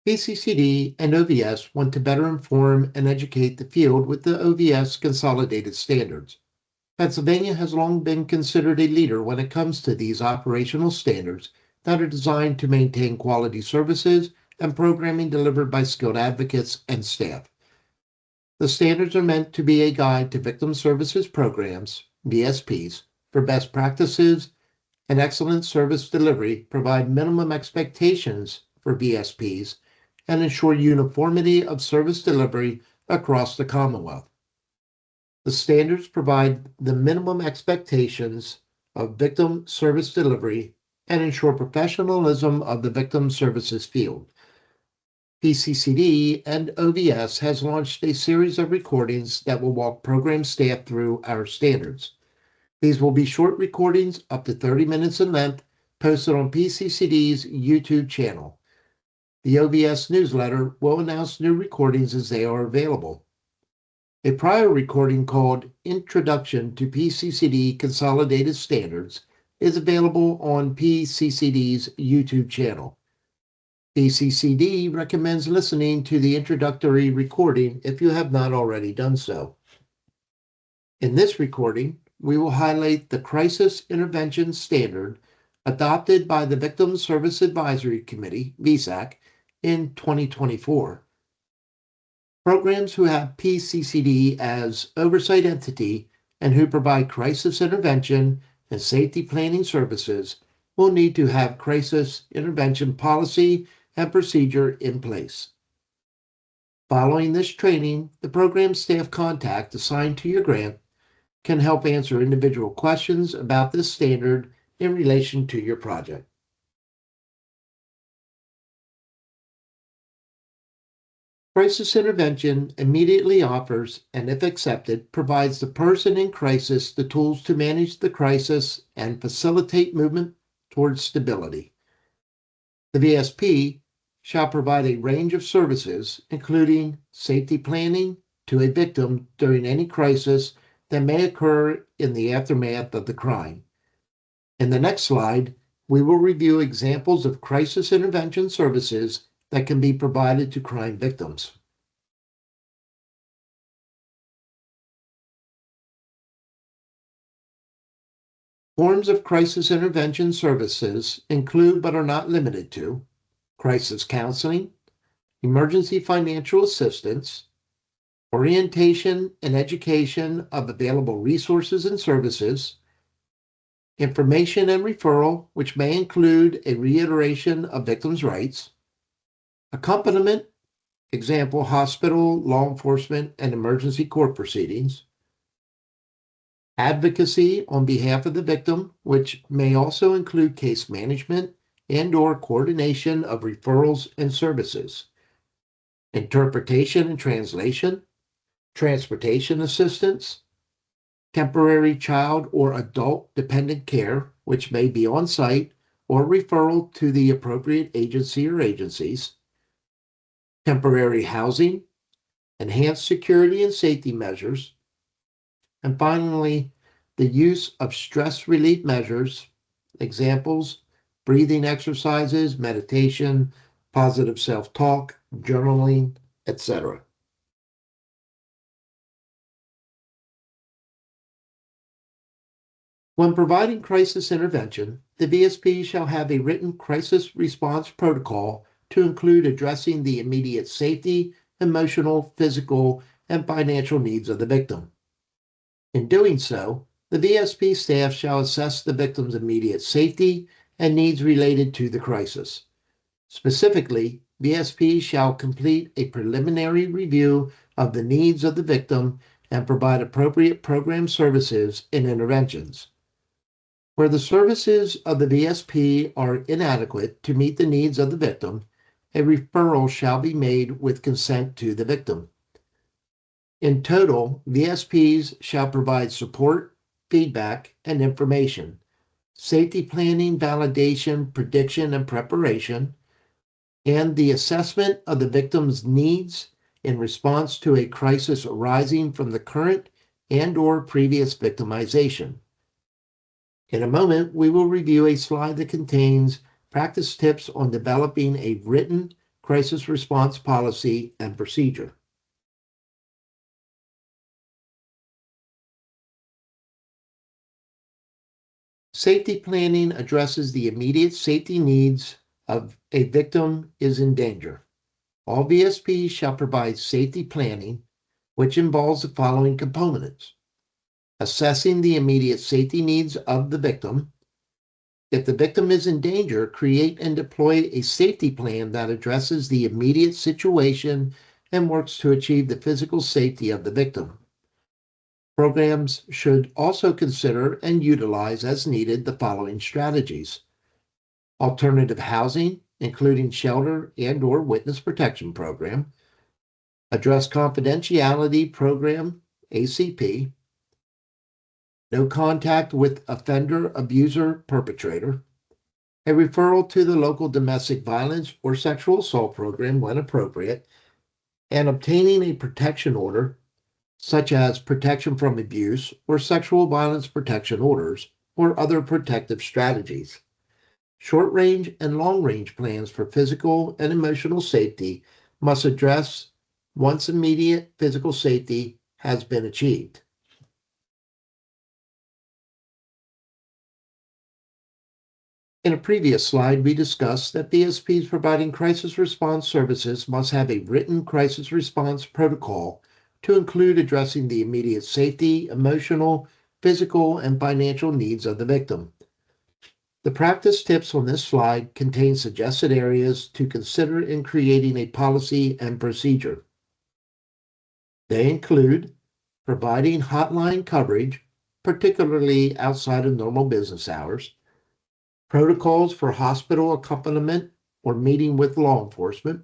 PCCD and OVS want to better inform and educate the field with the OVS Consolidated standards. Pennsylvania has long been considered a leader when it comes to these operational standards that are designed to maintain quality services and programming delivered by skilled advocates and staff. The standards are meant to be a guide to victim services programs, VSPs, for best practices and excellent service delivery, provide minimum expectations for VSPs, and ensure uniformity of service delivery across the Commonwealth. The standards provide the minimum expectations of victim service delivery and ensure professionalism of the victim services field. PCCD and OVS has launched a series of recordings that will walk program staff through our standards. These will be short recordings up to 30 minutes in length, posted on PCCD's YouTube channel. The OVS newsletter will announce new recordings as they are available. A prior recording called Introduction to PCCD Consolidated Standards is available on PCCD's YouTube channel. PCCD recommends listening to the introductory recording if you have not already done so. In this recording, we will highlight the Crisis Intervention Standard adopted by the Victim Service Advisory Committee, VSAC, in 2024. Programs who have PCCD as oversight entity and who provide crisis intervention and safety planning services will need to have crisis intervention policy and procedure in place. Following this training, the program staff contact assigned to your grant can help answer individual questions about this standard in relation to your project. Crisis intervention immediately offers, and if accepted, provides the person in crisis the tools to manage the crisis and facilitate movement towards stability. The VSP shall provide a range of services, including safety planning to a victim during any crisis that may occur in the aftermath of the crime. In the next slide, we will review examples of crisis intervention services that can be provided to crime victims. Forms of crisis intervention services include but are not limited to crisis counseling, emergency financial assistance, orientation and education of available resources and services, information and referral, which may include a reiteration of victims' rights, accompaniment, example, hospital, law enforcement, and emergency court proceedings, advocacy on behalf of the victim, which may also include case management and/or coordination of referrals and services, interpretation and translation, transportation assistance, temporary child or adult dependent care, which may be on site, or referral to the appropriate agency or agencies, temporary housing, enhanced security and safety measures, and finally, the use of stress relief measures, examples, breathing exercises, meditation, positive self-talk, journaling, etc. When providing crisis intervention, the VSP shall have a written crisis response protocol to include addressing the immediate safety, emotional, physical, and financial needs of the victim. In doing so, the VSP staff shall assess the victim's immediate safety and needs related to the crisis. Specifically, VSP shall complete a preliminary review of the needs of the victim and provide appropriate program services and interventions. Where the services of the VSP are inadequate to meet the needs of the victim, a referral shall be made with consent to the victim. In total, VSPs shall provide support, feedback, and information, safety planning, validation, prediction, and preparation, and the assessment of the victim's needs in response to a crisis arising from the current and/or previous victimization. In a moment, we will review a slide that contains practice tips on developing a written crisis response policy and procedure. Safety planning addresses the immediate safety needs of a victim is in danger. All VSPs shall provide safety planning, which involves the following components: assessing the immediate safety needs of the victim. If the victim is in danger, create and deploy a safety plan that addresses the immediate situation and works to achieve the physical safety of the victim. Programs should also consider and utilize as needed the following strategies: alternative housing, including shelter and/or witness protection program, address confidentiality program, ACP, no contact with offender, abuser, perpetrator, a referral to the local domestic violence or sexual assault program when appropriate, and obtaining a protection order, such as protection from abuse or sexual violence protection orders or other protective strategies. Short-range and long-range plans for physical and emotional safety must address once immediate physical safety has been achieved. In a previous slide, we discussed that VSPs providing crisis response services must have a written crisis response protocol to include addressing the immediate safety, emotional, physical, and financial needs of the victim. The practice tips on this slide contain suggested areas to consider in creating a policy and procedure. They include providing hotline coverage, particularly outside of normal business hours, protocols for hospital accompaniment or meeting with law enforcement,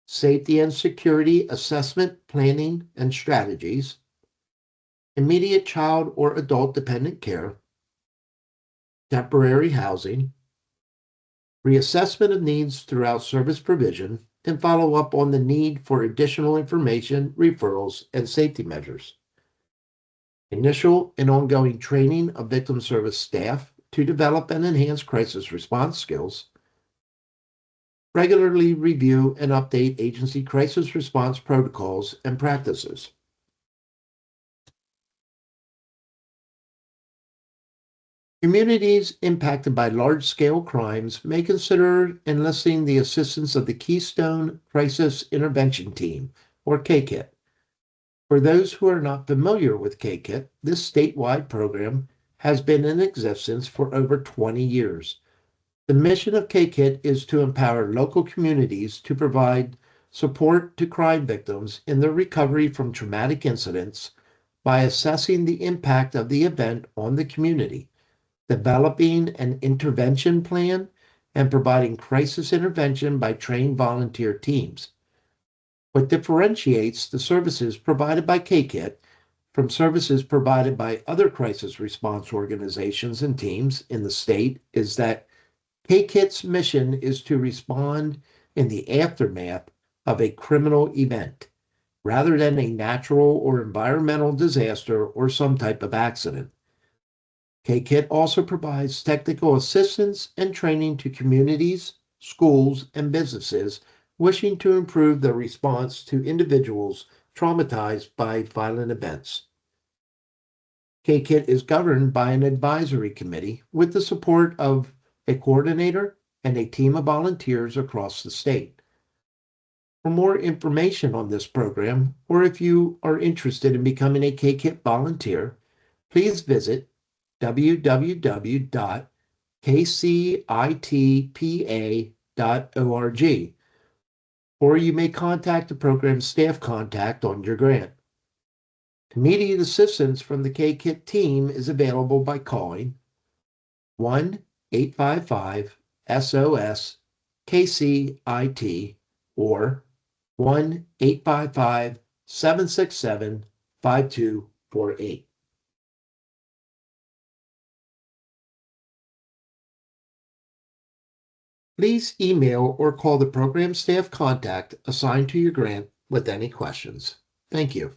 safety and security assessment, planning, and strategies, immediate child or adult dependent care, temporary housing, reassessment of needs throughout service provision, and follow up on the need for additional information, referrals, and safety measures. Initial and ongoing training of victim service staff to develop and enhance crisis response skills. Regularly review and update agency crisis response protocols and practices. Communities impacted by large-scale crimes may consider enlisting the assistance of the Keystone Crisis Intervention Team, or KCIT. For those who are not familiar with KCIT, this statewide program has been in existence for over 20 years. The mission of KCIT is to empower local communities to provide support to crime victims in their recovery from traumatic incidents by assessing the impact of the event on the community, developing an intervention plan, and providing crisis intervention by trained volunteer teams. What differentiates the services provided by KCIT from services provided by other crisis response organizations and teams in the state is that KCIT's mission is to respond in the aftermath of a criminal event, rather than a natural or environmental disaster or some type of accident. KCIT also provides technical assistance and training to communities, schools, and businesses wishing to improve their response to individuals traumatized by violent events. KCIT is governed by an advisory committee with the support of a coordinator and a team of volunteers across the state. For more information on this program, or if you are interested in becoming a KCIT volunteer, please visit www.kcitpa.org, or you may contact the program staff contact on your grant. Immediate assistance from the KCIT team is available by calling 1-855-SOS-KCIT or 1-855-767-5248. Please email or call the program staff contact assigned to your grant with any questions. Thank you.